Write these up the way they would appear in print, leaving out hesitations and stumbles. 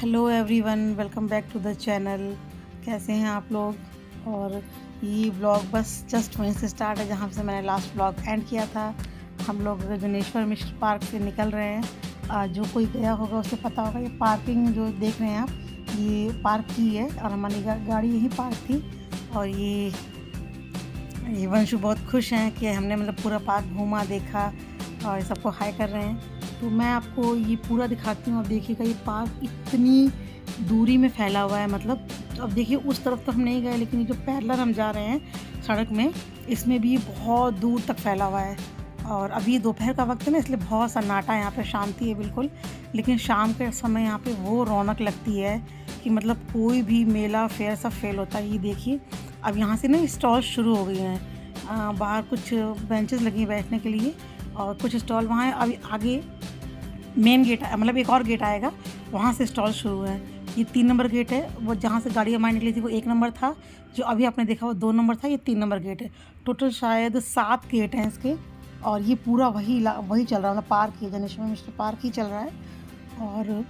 Hello everyone, welcome back to the channel. कैसे हैं आप लोग? और ये ब्लॉग बस जस्ट वहीं से स्टार्ट है जहाँ से मैंने लास्ट ब्लॉग एंड किया था। हम लोग गगनेश्वर मिश्र पार्क से निकल रहे हैं। जो कोई गया होगा उसे पता होगा, ये पार्किंग जो देख रहे हैं आप, ये पार्क की है और हमारी गाड़ी यहीं पार्क थी। और ये वंशु बहुत खुश हैं कि हमने मतलब पूरा पार्क घूमा, देखा और सबको हाई कर रहे हैं। तो मैं आपको ये पूरा दिखाती हूँ। अब देखिएगा, ये पार्क इतनी दूरी में फैला हुआ है, मतलब अब देखिए उस तरफ तो हम नहीं गए, लेकिन ये जो पैरेलल हम जा रहे हैं सड़क में, इसमें भी बहुत दूर तक फैला हुआ है। और अभी दोपहर का वक्त है ना, इसलिए बहुत सन्नाटा है यहाँ पे, शांति है बिल्कुल। लेकिन शाम के समय यहाँ पे वो रौनक लगती है कि मतलब कोई भी मेला फेयर सब फेल होता है। ये देखिए, अब यहाँ से ना स्टॉल शुरू हो गए हैं। बाहर कुछ बेंचेस लगी हैं बैठने के लिए और कुछ स्टॉल वहाँ है। अभी आगे मेन गेट मतलब एक और गेट आएगा, वहाँ से स्टॉल शुरू है। ये 3 नंबर गेट है, वो जहाँ से गाड़ी हमारी निकली थी वो 1 नंबर था, जो अभी आपने देखा वो 2 नंबर था, ये 3 नंबर गेट है। टोटल शायद 7 गेट हैं इसके। और ये पूरा वही चल रहा है, मतलब पार्क ही, गगनेश्वर मिश्र पार्क ही चल रहा है। और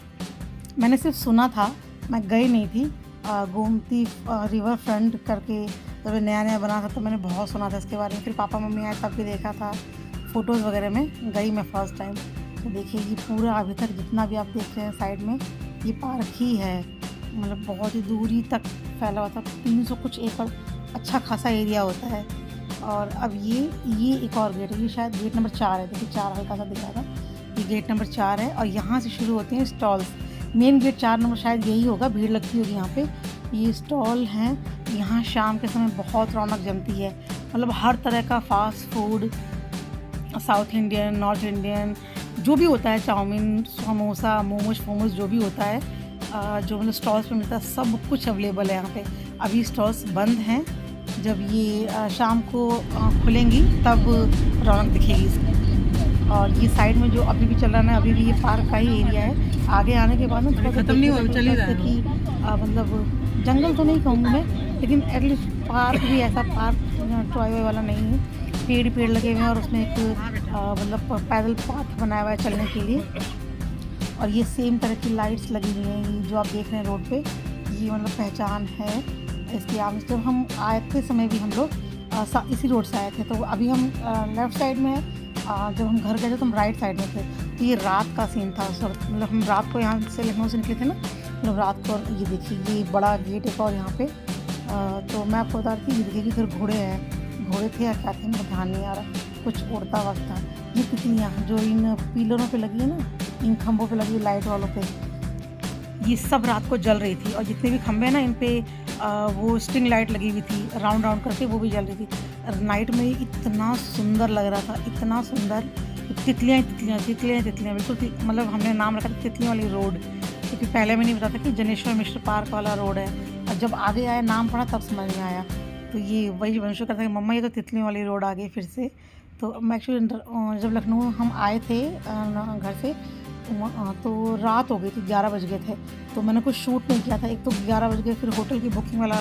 मैंने सिर्फ सुना था, मैं गई नहीं थी। गोमती रिवर फ्रंट करके जब नया नया बना था तो मैंने बहुत सुना था इसके बारे में। फिर पापा मम्मी आए तब भी देखा था, फ़ोटोज़ वगैरह में गई मैं फ़र्स्ट टाइम। तो देखिए, ये पूरा अभी तक जितना भी आप देख रहे हैं साइड में, ये पार्क ही है। मतलब बहुत ही दूरी तक फैला हुआ था, 300 कुछ एकड़, अच्छा खासा एरिया होता है। और अब ये एक और गेट है, ये शायद गेट नंबर 4 है। देखिए 4 हल्का सा दिख रहा था, ये गेट नंबर 4 है। और यहाँ से शुरू होते हैं स्टॉल्स। मेन गेट 4 नंबर शायद यही होगा, भीड़ लगती होगी यहाँ पे। ये स्टॉल हैं, यहाँ शाम के समय बहुत रौनक जमती है। मतलब हर तरह का fast food, south Indian, north Indian, जो भी होता है, चाउमीन, समोसा, मोमोज जो भी होता है, जो मतलब स्टॉल्स पे मिलता है, सब कुछ अवेलेबल है यहाँ पे। अभी स्टॉल्स बंद हैं, जब ये शाम को खुलेंगी तब रौनक दिखेगी इसकी। और ये साइड में जो अभी भी चल रहा है ना, अभी भी ये पार्क का ही एरिया है। आगे आने के बाद ना थोड़ा खत्म नहीं हुआ, चल ही रहा है कि मतलब जंगल तो नहीं कहूँगी मैं, लेकिन एटलीस्ट पार्क भी ऐसा पार्क टॉय वाला नहीं है। पेड़ लगे हुए हैं और उसमें एक मतलब पैदल पाथ बनाया हुआ है चलने के लिए। और ये सेम तरह की लाइट्स लगी हुई हैं, ये जो आप देख रहे हैं रोड पे, ये मतलब पहचान है इसकी। आप जब हम आए थे समय भी हम लोग इसी रोड से आए थे, तो अभी हम लेफ़्ट साइड में जब हम घर गए थे तो हम राइट साइड में थे। तो ये रात का सीन था उस वक्त, मतलब हम रात को यहाँ से लखनऊ से निकले थे ना, मतलब रात को। ये देखिए, ये बड़ा गेट है और यहाँ पे तो मैं आपको बता रही थी, ये देखिए इधर घोड़े हैं, घोड़े थे या क्या थे मुझे ध्यान नहीं आ रहा, कुछ उड़ता वक्त था। ये तितलियाँ जो इन पिलरों पे लगी है ना, इन खंभों पे लगी है लाइट वालों पे, ये सब रात को जल रही थी। और जितने भी खंभे हैं ना, इन पे वो स्ट्रिंग लाइट लगी हुई थी राउंड राउंड करके, वो भी जल रही थी। नाइट में इतना सुंदर लग रहा था, इतना सुंदर। तितलियाँ बिल्कुल मतलब हमने नाम रखा था तितलियों वाली रोड, क्योंकि पहले में नहीं पता था कि गगनेश्वर मिश्र पार्क वाला रोड है। और जब आगे आया, नाम पढ़ा, तब समझ में आया। तो ये वही वंशु कहता है कि मम्मा ये तो तितलियों वाली रोड आ गई फिर से। तो मैं एक्चुअली जब लखनऊ हम आए थे घर से, तो रात हो गई थी, 11 बज गए थे। तो मैंने कुछ शूट नहीं किया था। एक तो 11 बज गए, फिर होटल की बुकिंग वाला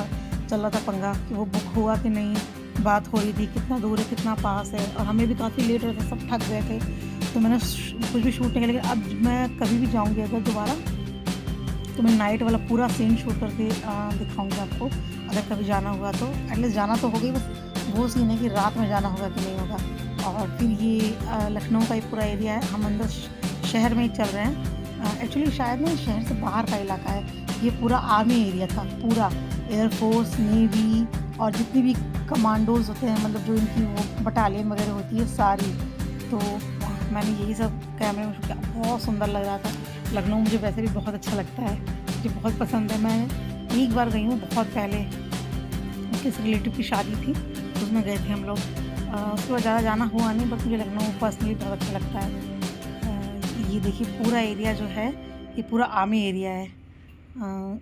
चल रहा था पंगा कि वो बुक हुआ कि नहीं, बात हो रही थी कितना दूर है कितना पास है, और हमें भी काफ़ी लेट हो रहा था, सब थक गए थे। तो मैंने कुछ भी शूट नहीं किया। लेकिन अब मैं कभी भी जाऊँगी अगर दोबारा, तो मैं नाइट वाला पूरा सीन शूट करके दिखाऊंगी आपको। अगर कभी जाना हुआ तो एटलीस्ट जाना तो होगा ही, बस वो सीन है कि रात में जाना होगा कि नहीं होगा। और फिर ये लखनऊ का ही पूरा एरिया है, हम अंदर शहर में ही चल रहे हैं। एक्चुअली शायद ना शहर से बाहर का इलाका है। ये पूरा आर्मी एरिया था, पूरा एयरफोर्स, नेवी और जितनी भी कमांडोज होते हैं, मतलब जो इनकी वो बटालियन वगैरह होती है सारी। तो मैंने यही सब कैमरे में शूट किया, बहुत सुंदर लग रहा था। लखनऊ मुझे वैसे भी बहुत अच्छा लगता है, मुझे बहुत पसंद है। मैं एक बार गई हूँ बहुत पहले, किसी रिलेटिव की शादी थी, उसमें गए थे हम लोग। उसके बाद ज़्यादा जाना हुआ नहीं, बट मुझे लखनऊ पर्सनली बहुत अच्छा लगता है। ये देखिए पूरा एरिया जो है, ये पूरा आर्मी एरिया है।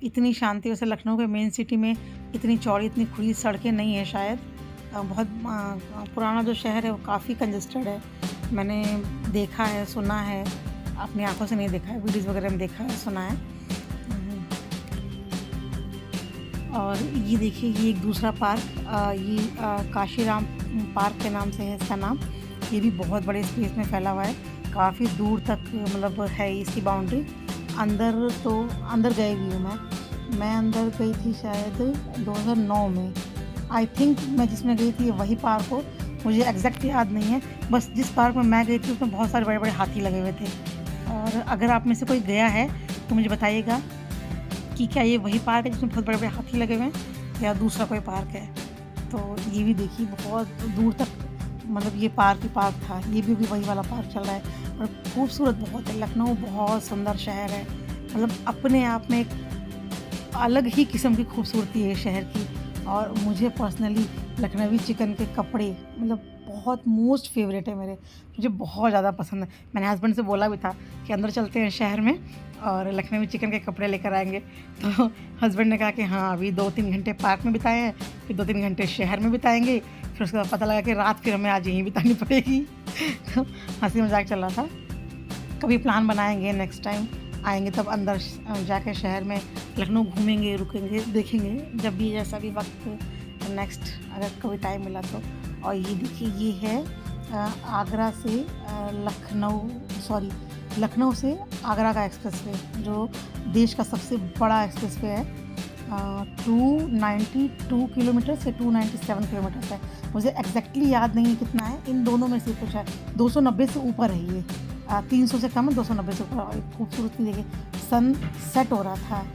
इतनी शांति, वैसे लखनऊ के मेन सिटी में इतनी चौड़ी, इतनी खुली सड़कें नहीं है शायद। बहुत पुराना जो शहर है वो काफ़ी कंजस्टेड है। मैंने देखा है, सुना है, अपनी आंखों से नहीं देखा है, वीडियोज़ वगैरह में देखा है, सुना है। और ये देखिए, ये एक दूसरा पार्क, ये काशीराम पार्क के नाम से है इसका नाम। ये भी बहुत बड़े स्पेस में फैला हुआ है, काफ़ी दूर तक मतलब है इसकी बाउंड्री। अंदर तो अंदर गई भी हूँ मैं अंदर गई थी शायद 2009 में। आई थिंक मैं जिसमें गई थी वही पार्क हो, मुझे एग्जैक्ट याद नहीं है। बस जिस पार्क में मैं गई थी उसमें बहुत सारे बड़े बड़े हाथी लगे हुए थे। और अगर आप में से कोई गया है तो मुझे बताइएगा कि क्या ये वही पार्क है जिसमें बहुत बड़े बड़े हाथी लगे हुए हैं या दूसरा कोई पार्क है। तो ये भी देखिए बहुत दूर तक मतलब ये पार्क ही पार्क था, ये भी वही वाला पार्क चल रहा है। और खूबसूरत बहुत है, लखनऊ बहुत सुंदर शहर है, मतलब अपने आप में एक अलग ही किस्म की खूबसूरती है शहर की। और मुझे पर्सनली लखनवी चिकन के कपड़े मतलब बहुत मोस्ट फेवरेट है मेरे, मुझे बहुत ज़्यादा पसंद है। मैंने हस्बैंड से बोला भी था कि अंदर चलते हैं शहर में और लखनवी चिकन के कपड़े लेकर आएंगे। तो हस्बैंड ने कहा कि हाँ अभी 2-3 घंटे पार्क में बिताए हैं, फिर 2-3 घंटे शहर में बिताएंगे, फिर उसके बाद पता लगा कि रात फिर हमें आज यहीं बितानी पड़ेगी। तो हंसी मजाक चल रहा था। कभी प्लान बनाएंगे, नेक्स्ट टाइम आएंगे तब अंदर जाके शहर में लखनऊ घूमेंगे, रुकेंगे, देखेंगे जब भी जैसा भी वक्त नेक्स्ट अगर कभी टाइम मिला तो। और ये देखिए ये है आगरा से लखनऊ से आगरा का एक्सप्रेसवे, जो देश का सबसे बड़ा एक्सप्रेसवे है। 292 किलोमीटर से 297 किलोमीटर है, मुझे एग्जैक्टली याद नहीं कितना है, इन दोनों में से कुछ है। 290 से ऊपर है ये, 300 से कम है, 290 से ऊपर। और खूबसूरती देखिए, सन सेट हो रहा था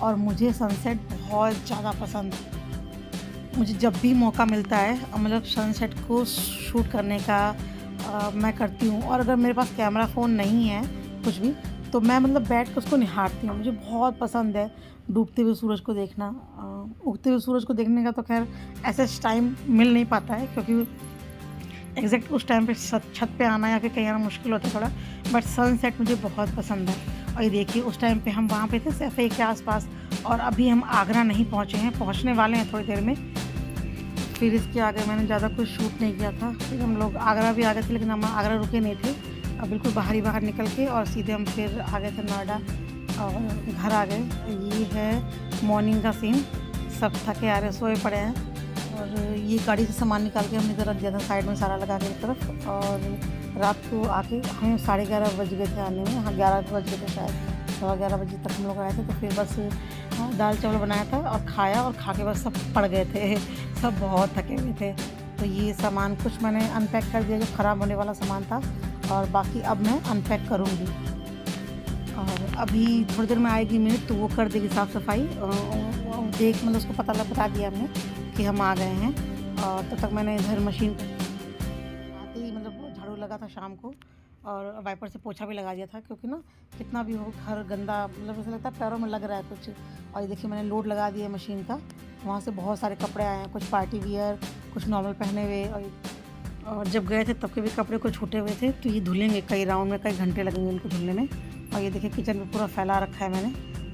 और मुझे सनसेट बहुत ज़्यादा पसंद है। मुझे जब भी मौका मिलता है मतलब सनसेट को शूट करने का मैं करती हूँ। और अगर मेरे पास कैमरा फ़ोन नहीं है कुछ भी तो मैं मतलब बैठ कर उसको निहारती हूँ। मुझे बहुत पसंद है डूबते हुए सूरज को देखना। उगते हुए सूरज को देखने का तो खैर ऐसे टाइम मिल नहीं पाता है, क्योंकि एग्जैक्ट उस टाइम पे छत पे आना या फिर कहीं आना मुश्किल होता है थोड़ा, बट सनसेट मुझे बहुत पसंद है। और ये देखिए उस टाइम पे हम वहाँ पे थे सैफई के आसपास, और अभी हम आगरा नहीं पहुँचे हैं, पहुँचने वाले हैं थोड़ी देर में। फिर इसके आगे मैंने ज़्यादा कुछ शूट नहीं किया था। फिर हम लोग आगरा भी आ गए थे, लेकिन हम आगरा रुके नहीं थे, अब बिल्कुल बाहर निकल के और सीधे हम फिर आ गए थे नोएडा और घर आ गए। ये है मॉर्निंग का सीन, सब थके आ रहे सोए पड़े हैं। और ये गाड़ी से सामान निकाल के हमने इधर रख दिया था साइड में सारा लगा के एक तरफ। और रात को आके हमें 11:30 बज गए थे आने में, हाँ 11 बज गए थे शायद, 11:15 बजे तक हम लोग आए थे। तो फिर बस दाल चावल बनाया था और खाया, और खा के बस सब पड़ गए थे, सब बहुत थके हुए थे। तो ये सामान कुछ मैंने अनपैक कर दिया जो ख़राब होने वाला सामान था, और बाकी अब मैं अनपैक करूँगी। और अभी थोड़ी देर में आएगी मेड तो वो कर देगी साफ़ सफाई। देख मतलब उसको बता दिया हमने कि हम आ गए हैं। और तब तक मैंने इधर मशीन आते ही मतलब झाड़ू लगा था शाम को, और वाइपर से पोछा भी लगा दिया था, क्योंकि ना कितना भी हो घर गंदा मतलब ऐसा लगता है पैरों में लग रहा है कुछ। और ये देखिए मैंने लोड लगा दिया मशीन का, वहाँ से बहुत सारे कपड़े आए हैं, कुछ पार्टी वियर, कुछ नॉर्मल पहने हुए। और जब गए थे तब के भी कपड़े कुछ छूटे हुए थे, तो ये धुलेंगे कई राउंड में, कई घंटे लगेंगे इनको धुलने में। और ये देखिए किचन में पूरा फैला रखा है मैंने,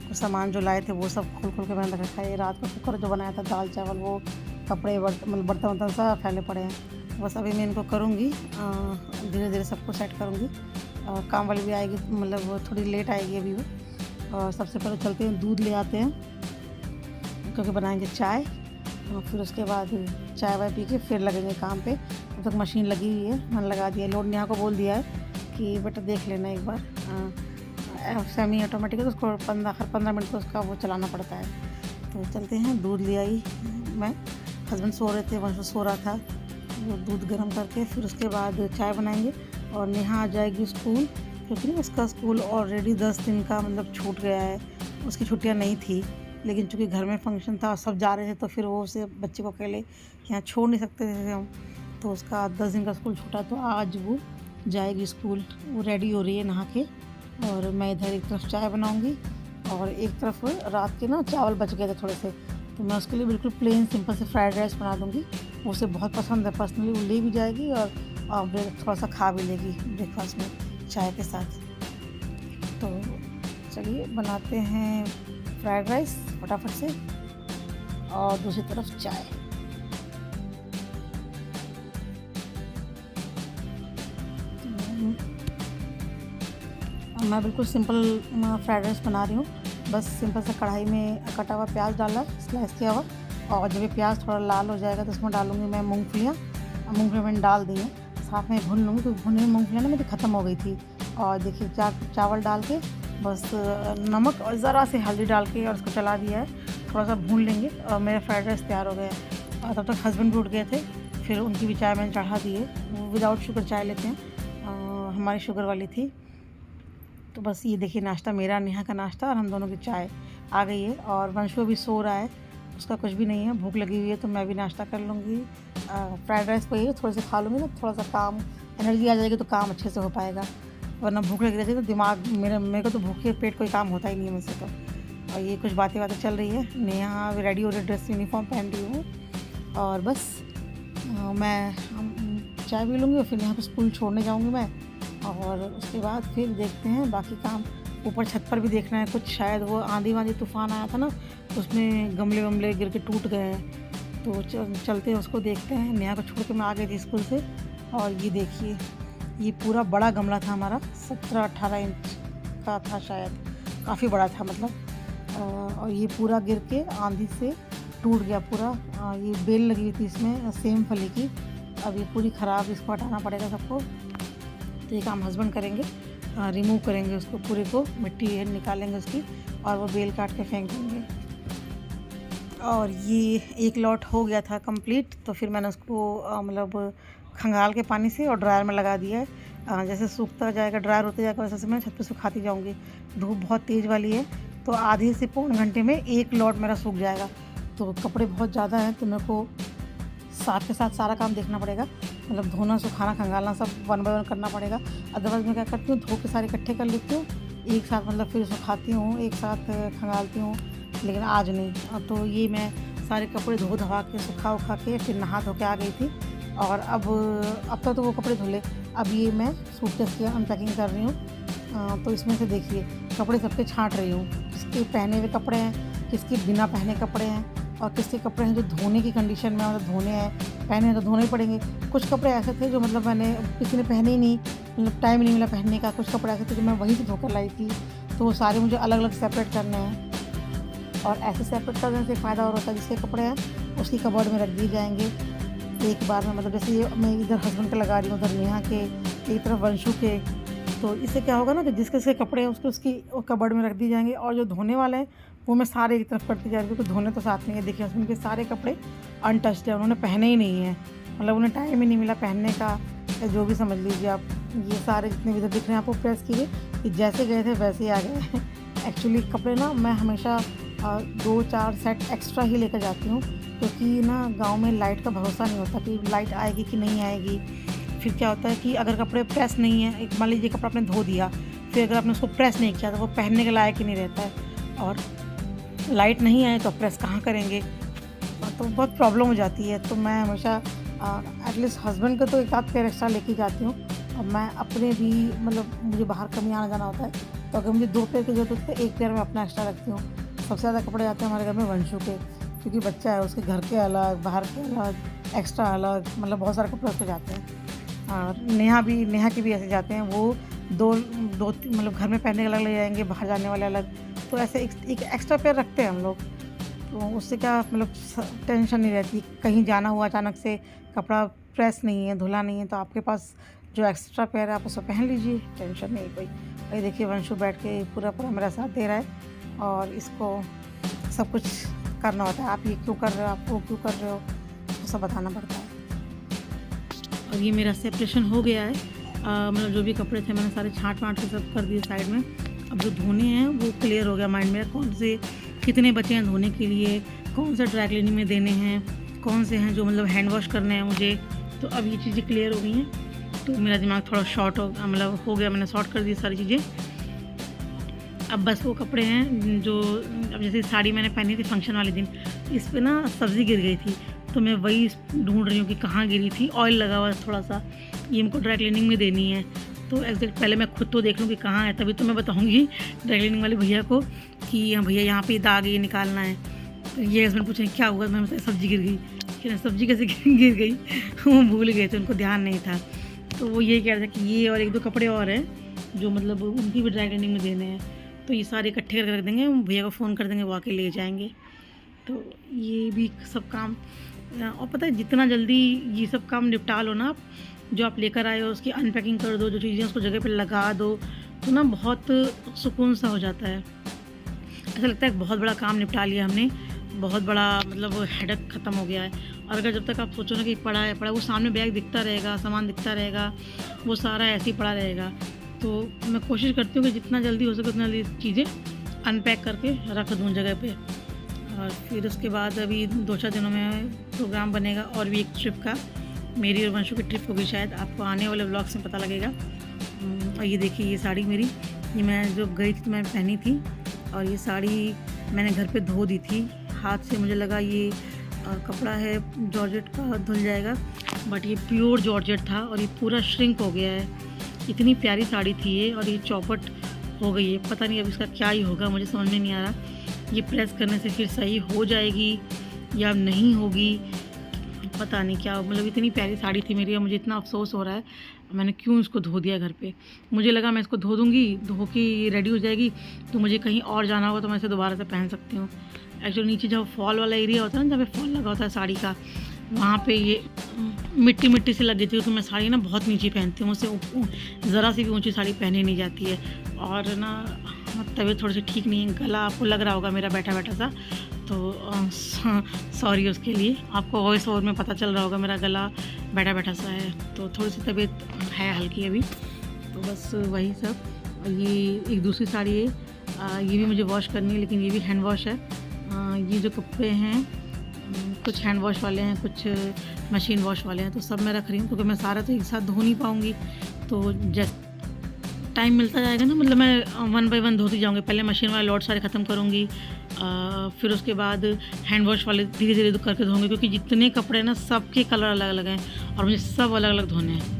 कुछ सामान जो लाए थे वो सब खोल के मैंने रखा है। ये रात को कुकर जो बनाया था दाल चावल, वो कपड़े मतलब बर्तन सब फैले पड़े हैं। बस अभी मैं इनको करूँगी, धीरे धीरे सबको सेट करूँगी। काम वाली भी आएगी, मतलब वो थोड़ी लेट आएगी अभी वो। और सबसे पहले चलते हैं दूध ले आते हैं, क्योंकि बनाएंगे चाय। और फिर उसके बाद चाय वाय पी के फिर लगेंगे काम पे। तब तक मशीन लगी हुई है, मैंने लगा दिया, लोड नेहा को बोल दिया है कि बेटा देख लेना एक बार। सेमी ऑटोमेटिक है तो उसको हर 15 मिनट को उसका वो चलाना पड़ता है। तो चलते हैं, दूध ले आई मैं, हस्बैंड सो रहे थे, वहाँ सो रहा था, वो दूध गर्म करके फिर उसके बाद चाय बनाएंगे। और नेहा आ जाएगी स्कूल, क्योंकि उसका स्कूल ऑलरेडी 10 दिन का मतलब छूट गया है, उसकी छुट्टियाँ नहीं थी। लेकिन चूँकि घर में फंक्शन था और सब जा रहे थे, तो फिर वो उसे बच्चे को अकेले यहाँ छोड़ नहीं सकते थे हम, तो उसका 10 दिन का स्कूल छूटा। तो आज वो जाएगी स्कूल, वो रेडी हो रही है नहा के। और मैं इधर एक तरफ चाय बनाऊंगी और एक तरफ रात के ना चावल बच गए थे थोड़े से, तो मैं उसके लिए बिल्कुल प्लेन सिंपल से फ्राइड राइस बना दूंगी। वो उसे बहुत पसंद है पर्सनली, वो ले भी जाएगी और थोड़ा सा खा भी लेगी ब्रेकफास्ट में चाय के साथ। तो चलिए बनाते हैं फ्राइड राइस फटाफट से, और दूसरी तरफ चाय। मैं बिल्कुल सिंपल फ्राइड राइस बना रही हूँ, बस सिंपल से कढ़ाई में कटा हुआ प्याज डाला, स्लाइस किया हुआ। और जब ये प्याज थोड़ा लाल हो जाएगा तो उसमें डालूँगी मैं मूंगफलियाँ मैंने डाल दी हैं, साथ में भून लूँगी, क्योंकि भुनी हुई मूंगफलियाँ ना मेरी ख़त्म हो गई थी। और देखिए चावल डाल के बस नमक और ज़रा से हल्दी डाल के और उसको चला दिया है, थोड़ा सा भून लेंगे और मेरा फ्राइड राइस तैयार हो गया है। और तब तक हस्बैंड भी उठ गए थे, फिर उनकी भी चाय मैंने चढ़ा दी है। वो विदाउट शुगर चाय लेते हैं, हमारी शुगर वाली थी। तो बस ये देखिए नाश्ता मेरा, नेहा का नाश्ता और हम दोनों की चाय आ गई है। और वंशु अभी सो रहा है, उसका कुछ भी नहीं है, भूख लगी हुई है तो मैं भी नाश्ता कर लूँगी। फ्राइड राइस को ये थोड़े से खा लूँगी ना, थोड़ा सा काम एनर्जी आ जाएगी तो काम अच्छे से हो पाएगा, वरना भूख लगी रहती है तो दिमाग मेरे को तो भूखे पेट कोई काम होता ही नहीं है मुझसे तो। और ये कुछ बातें चल रही है। नेहा रेडी हो रही, ड्रेस यूनिफॉर्म पहन रही हूँ और बस मैं चाय पी लूँगी और फिर नेहा को स्कूल छोड़ने जाऊँगी मैं। और उसके बाद फिर देखते हैं बाकी काम। ऊपर छत पर भी देखना है कुछ, शायद वो आंधी तूफ़ान आया था ना, तो उसमें गमले वमले गिर के टूट गए हैं, तो चलते हैं उसको देखते हैं। नेहा को छोड़ के मैं आ गई थी स्कूल से। और ये देखिए, ये पूरा बड़ा गमला था हमारा, 17-18 इंच का था शायद, काफ़ी बड़ा था मतलब। और ये पूरा गिर के आंधी से टूट गया पूरा। ये बेल लगी हुई थी इसमें सेम फली की, अब ये पूरी ख़राब, इसको हटाना पड़ेगा सबको। तो ये काम हस्बैंड करेंगे, रिमूव करेंगे उसको पूरे को, मिट्टी निकालेंगे उसकी और वो बेल काट के फेंक देंगे। और ये एक लॉट हो गया था कंप्लीट, तो फिर मैंने उसको मतलब खंगाल के पानी से और ड्रायर में लगा दिया है। जैसे सूखता जाएगा, ड्रायर होते जाएगा, वैसे मैं छत पे सुखाती जाऊंगी। धूप बहुत तेज़ वाली है तो आधे से पौन घंटे में एक लॉट मेरा सूख जाएगा। तो कपड़े बहुत ज़्यादा हैं तो मेरे को साथ के साथ सारा काम देखना पड़ेगा, मतलब धोना, सुखाना, खंगालना सब 1 बाय 1 करना पड़ेगा। अदरवाइज़ मैं क्या करती हूँ, धो के सारे इकट्ठे कर लेती हूँ एक साथ, मतलब फिर सुखाती हूँ एक साथ, खंगालती हूँ। लेकिन आज नहीं, तो ये मैं सारे कपड़े धो धवा के सुखा उखा के फिर नहा धो के आ गई थी। और अब तक तो वो कपड़े धुले, अब ये मैं सूटकेस की अनपैकिंग कर रही हूँ। तो इसमें से देखिए कपड़े सबके छांट रही हूँ, किसके पहने हुए कपड़े हैं, किसके बिना पहने कपड़े हैं, और किसके कपड़े हैं जो धोने की कंडीशन में, मतलब धोने हैं, पहने हैं तो धोने ही पड़ेंगे। कुछ कपड़े ऐसे थे जो मतलब मैंने किसी ने पहने ही नहीं, मतलब टाइम नहीं मिला पहनने का। कुछ कपड़े ऐसे थे जो मैं वहीं से धोकर लाई थी, तो वो सारे मुझे अलग अलग सेपरेट करने हैं। और ऐसे सेपरेट करने से फ़ायदा और होता है, जिसके कपड़े हैं उसकी कबर्ड में रख दिए जाएंगे एक बार में। मतलब जैसे ये मैं इधर हस्बैंड के लगा रही हूँ, उधर नेहा के, एक तरफ वंशु के। तो इससे क्या होगा ना कि जिसके कपड़े हैं उसकी कबर्ड में रख दिए जाएंगे, और जो धोने वाले हैं वो मैं सारे एक तरफ करती जा रही हूँ, क्योंकि धोने तो साथ में है। देखिए हस्बैंड के सारे कपड़े अनटच्ड है, उन्होंने पहने ही नहीं है, मतलब उन्हें टाइम ही नहीं मिला पहनने का, या जो भी समझ लीजिए आप। ये सारे जितने भी इधर दिख रहे हैं आपको प्रेस किए, कि जैसे गए थे वैसे ही आ गए हैं। एक्चुअली कपड़े ना मैं हमेशा 2-4 सेट एक्स्ट्रा ही लेकर जाती हूँ, क्योंकि ना गांव में लाइट का भरोसा नहीं होता कि लाइट आएगी कि नहीं आएगी। फिर क्या होता है कि अगर कपड़े प्रेस नहीं है, एक मान लीजिए कपड़ा आपने धो दिया, फिर अगर आपने उसको प्रेस नहीं किया तो वो पहनने के लायक ही नहीं रहता है, और लाइट नहीं आए तो प्रेस कहाँ करेंगे, तो बहुत प्रॉब्लम हो जाती है। तो मैं हमेशा एटलीस्ट हस्बैंड का तो एक आध पेयर एक्स्ट्रा लेके जाती हूँ, और मैं अपने भी, मतलब मुझे बाहर कभी आना जाना होता है तो अगर मुझे 2 पेयर की जरूरत होती है, 1 पेयर मैं अपना एक्स्ट्रा रखती हूँ। सबसे ज़्यादा कपड़े आते हैं हमारे घर में वंशु के, क्योंकि बच्चा है, उसके घर के अलग, बाहर के अलग, एक्स्ट्रा अलग, मतलब बहुत सारे कपड़े उसके जाते हैं। और नेहा के भी ऐसे जाते हैं, वो दो मतलब घर में पहनने के अलग ले जाएंगे, बाहर जाने वाले अलग। तो ऐसे एक एक्स्ट्रा पेयर रखते हैं हम लोग, तो उससे क्या मतलब टेंशन नहीं रहती। कहीं जाना हुआ अचानक से, कपड़ा प्रेस नहीं है, धुला नहीं है, तो आपके पास जो एक्स्ट्रा पेयर है आप उसको पहन लीजिए, टेंशन नहीं कोई। ये देखिए वंशु बैठ के पूरा मेरा साथ दे रहा है, और इसको सब कुछ करना होता है। आप ये क्यों कर रहे हो, आप वो क्यों कर रहे हो, तो सब बताना पड़ता है। और ये मेरा सेपरेशन हो गया है, मतलब जो भी कपड़े थे मैंने सारे छाँट वाँट के सब कर दिए साइड में। अब जो धोने हैं वो क्लियर हो गया माइंड में, कौन से कितने बचे हैं धोने के लिए, कौन सा ड्राई क्लीनिंग में देने हैं, कौन से हैं जो मतलब हैंड वॉश करने हैं मुझे। तो अब ये चीज़ें क्लियर हो गई हैं, तो मेरा दिमाग थोड़ा शॉर्ट मतलब हो गया, मैंने शॉर्ट कर दी सारी चीज़ें। अब बस वो कपड़े हैं जो, अब जैसे साड़ी मैंने पहनी थी फंक्शन वाले दिन, इस पर ना सब्ज़ी गिर गई थी, तो मैं वही ढूंढ रही हूँ कि कहाँ गिरी थी। ऑयल लगा हुआ थोड़ा सा, ये हमको ड्राई क्लीनिंग में देनी है, तो एग्जैक्ट पहले मैं खुद तो देख लूँ कि कहाँ है, तभी तो मैं बताऊँगी ड्राई क्लीनिंग वाले भैया को कि हाँ भैया यहाँ पे दाग ये निकालना है। तो ये हस्बैंड पूछे क्या हुआ, मैं बताया सब्ज़ी गिर गई। कि सब्ज़ी कैसे गिर गई, वो भूल गए थे, उनको ध्यान नहीं था। तो वो ये कह रहे थे कि ये और 1-2 कपड़े और हैं जो मतलब उनकी भी ड्राई क्लीनिंग में देने हैं, तो ये सारे इकट्ठे करके रख देंगे, भैया को फ़ोन कर देंगे, वो आके ले जाएंगे। तो ये भी सब काम, और पता है जितना जल्दी ये सब काम निपटा लो ना आप, जो आप लेकर आए हो उसकी अनपैकिंग कर दो, जो चीज़ें उसको जगह पे लगा दो, तो ना बहुत सुकून सा हो जाता है। ऐसा लगता है बहुत बड़ा काम निपटा लिया हमने, बहुत बड़ा मतलब हेडेक ख़त्म हो गया है। और अगर जब तक आप सोचो ना कि पड़ा है वो सामने बैग दिखता रहेगा, सामान दिखता रहेगा, वो सारा ऐसे ही पड़ा रहेगा। तो मैं कोशिश करती हूँ कि जितना जल्दी हो सके उतना जल्दी चीज़ें अनपैक करके रख दूँ जगह पे। और फिर उसके बाद अभी 2-4 दिनों में प्रोग्राम बनेगा और भी एक ट्रिप का, मेरी और वंशु की ट्रिप होगी, शायद आपको आने वाले व्लॉग्स में पता लगेगा। और ये देखिए ये साड़ी मेरी, ये मैं जो गई थी तो मैंने पहनी थी, और ये साड़ी मैंने घर पे धो दी थी हाथ से। मुझे लगा ये कपड़ा है जॉर्जेट का, धुल जाएगा, बट ये प्योर जॉर्जेट था और ये पूरा श्रिंक हो गया है। इतनी प्यारी साड़ी थी ये, और ये चौपट हो गई है। पता नहीं अब इसका क्या ही होगा, मुझे समझ में नहीं आ रहा। ये प्रेस करने से फिर सही हो जाएगी या नहीं होगी, पता नहीं क्या। मतलब इतनी प्यारी साड़ी थी मेरी, और मुझे इतना अफसोस हो रहा है मैंने क्यों इसको धो दिया घर पे। मुझे लगा मैं इसको धो दूँगी, धो के रेडी हो जाएगी तो मुझे कहीं और जाना होगा तो मैं इसे दोबारा से पहन सकती हूँ। एक्चुअली नीचे जब फॉल वाला एरिया होता है ना, जहाँ पे फॉल लगा होता है साड़ी का, वहाँ पे ये मिट्टी मिट्टी से लग गई थी। तो मैं साड़ी ना बहुत नीचे पहनती हूँ, मुझसे ज़रा सी भी ऊंची साड़ी पहनी नहीं जाती है। और ना तबीयत थोड़ी सी ठीक नहीं है, गला आपको लग रहा होगा मेरा बैठा बैठा सा, तो सॉरी उसके लिए। आपको वॉइस ओवर में पता चल रहा होगा मेरा गला बैठा बैठा सा है, तो थोड़ी सी तबीयत है हल्की अभी। तो बस वही सब। ये एक दूसरी साड़ी है, ये भी मुझे वॉश करनी है, लेकिन ये भी हैंड वॉश है। ये जो कपड़े हैं कुछ हैंड वॉश वाले हैं, कुछ मशीन वॉश वाले हैं, तो सब मैं रख रही हूँ क्योंकि मैं सारा तो एक साथ धो नहीं पाऊँगी। तो जैसे टाइम मिलता जाएगा ना, मतलब मैं 1 बाय 1 धोती जाऊँगी। पहले मशीन वाले लॉट सारे ख़त्म करूँगी, फिर उसके बाद हैंड वॉश वाले धीरे धीरे करके धोऊँगी, क्योंकि जितने कपड़े ना सबके कलर अलग अलग हैं और मुझे सब अलग अलग धोने हैं।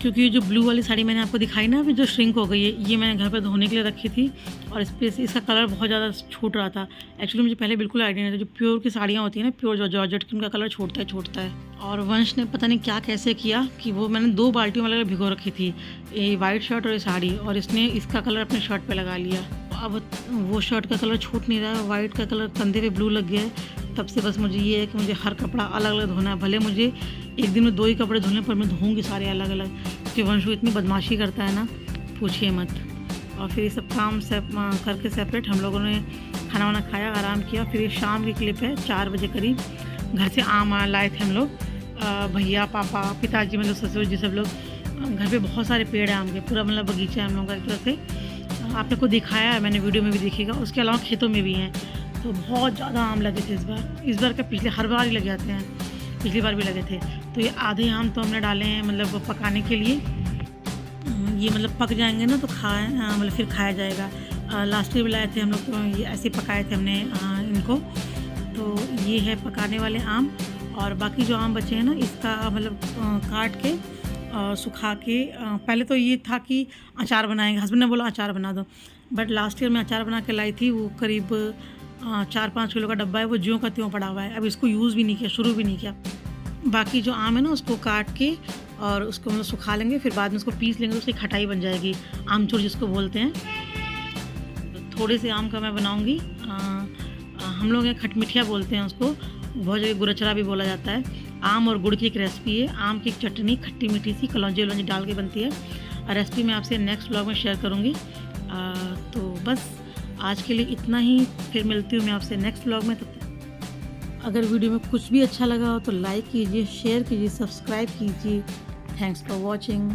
क्योंकि ये जो ब्लू वाली साड़ी मैंने आपको दिखाई ना अभी, जो श्रिंक हो गई है, ये मैंने घर पर धोने के लिए रखी थी, और इस पर इसका कलर बहुत ज़्यादा छूट रहा था। एक्चुअली मुझे पहले बिल्कुल आइडिया नहीं था, जो प्योर की साड़ियाँ होती हैं ना, प्योर जॉर्जेट की, उनका कलर छूटता है। और वंश ने पता नहीं क्या कैसे किया कि वो मैंने 2 बाल्टियों में अलग भिगो रखी थी, ये वाइट शर्ट और ये साड़ी, और इसने इसका कलर अपने शर्ट पर लगा लिया। अब वो शर्ट का कलर छूट नहीं रहा है, वाइट का कलर कंधे पे ब्लू लग गया है। तब से बस मुझे ये है कि मुझे हर कपड़ा अलग अलग धोना है। भले मुझे एक दिन में 2 ही कपड़े धोने, पर मैं धोऊँगी सारे अलग अलग, क्योंकि वंशु इतनी बदमाशी करता है ना, पूछिए मत। और फिर ये सब काम करके सेपरेट हम लोगों ने खाना वाना खाया, आराम किया। फिर ये शाम की क्लिप है, 4 बजे करीब घर से आम लाए थे हम लोग, भैया, पापा, पिताजी, मतलब ससुर जी, सब लोग। घर पे बहुत सारे पेड़ हैं आम के, पूरा मतलब बगीचा है हम लोगों का एक तरह से। आपने को दिखाया है मैंने, वीडियो में भी देखिएगा। उसके अलावा खेतों में भी हैं, तो बहुत ज़्यादा आम लगे थे इस बार का। पिछले हर बार ही लग जाते हैं, पिछली बार भी लगे थे। तो ये आधे आम तो हमने डाले हैं मतलब पकाने के लिए, ये मतलब पक जाएंगे ना तो मतलब फिर खाया जाएगा। लास्ट ईयर भी लाए थे हम लोग, तो ये ऐसे पकाए थे हमने इनको। तो ये है पकाने वाले आम, और बाकी जो आम बचे हैं ना, इसका मतलब काट के सुखा के, पहले तो ये था कि अचार बनाएंगे, हस्बैंड ने बोला अचार बना दो, बट लास्ट ईयर मैं अचार बना के लाई थी। वो करीब 4-5 किलो का डब्बा है, वो ज्यों का त्यों पड़ा हुआ है, अब इसको यूज़ भी नहीं किया, शुरू भी नहीं किया। बाकी जो आम है ना, उसको काट के और उसको मतलब सुखा लेंगे, फिर बाद में उसको पीस लेंगे, तो उसकी खटाई बन जाएगी, आमचूर जिसको बोलते हैं। थोड़े से आम का मैं बनाऊँगी, हम लोग यहाँ खटमिठिया बोलते हैं उसको, बहुत जगह गुरचरा भी बोला जाता है। आम और गुड़ की एक रेसिपी है, आम की एक चटनी खट्टी मीठी सी कलौंजी वलौंजी डाल के बनती है। रेसिपी मैं आपसे नेक्स्ट व्लॉग में शेयर करूँगी। तो बस आज के लिए इतना ही, फिर मिलती हूँ मैं आपसे नेक्स्ट व्लॉग में। तब तक अगर वीडियो में कुछ भी अच्छा लगा हो तो लाइक कीजिए, शेयर कीजिए, सब्सक्राइब कीजिए। Thanks for watching.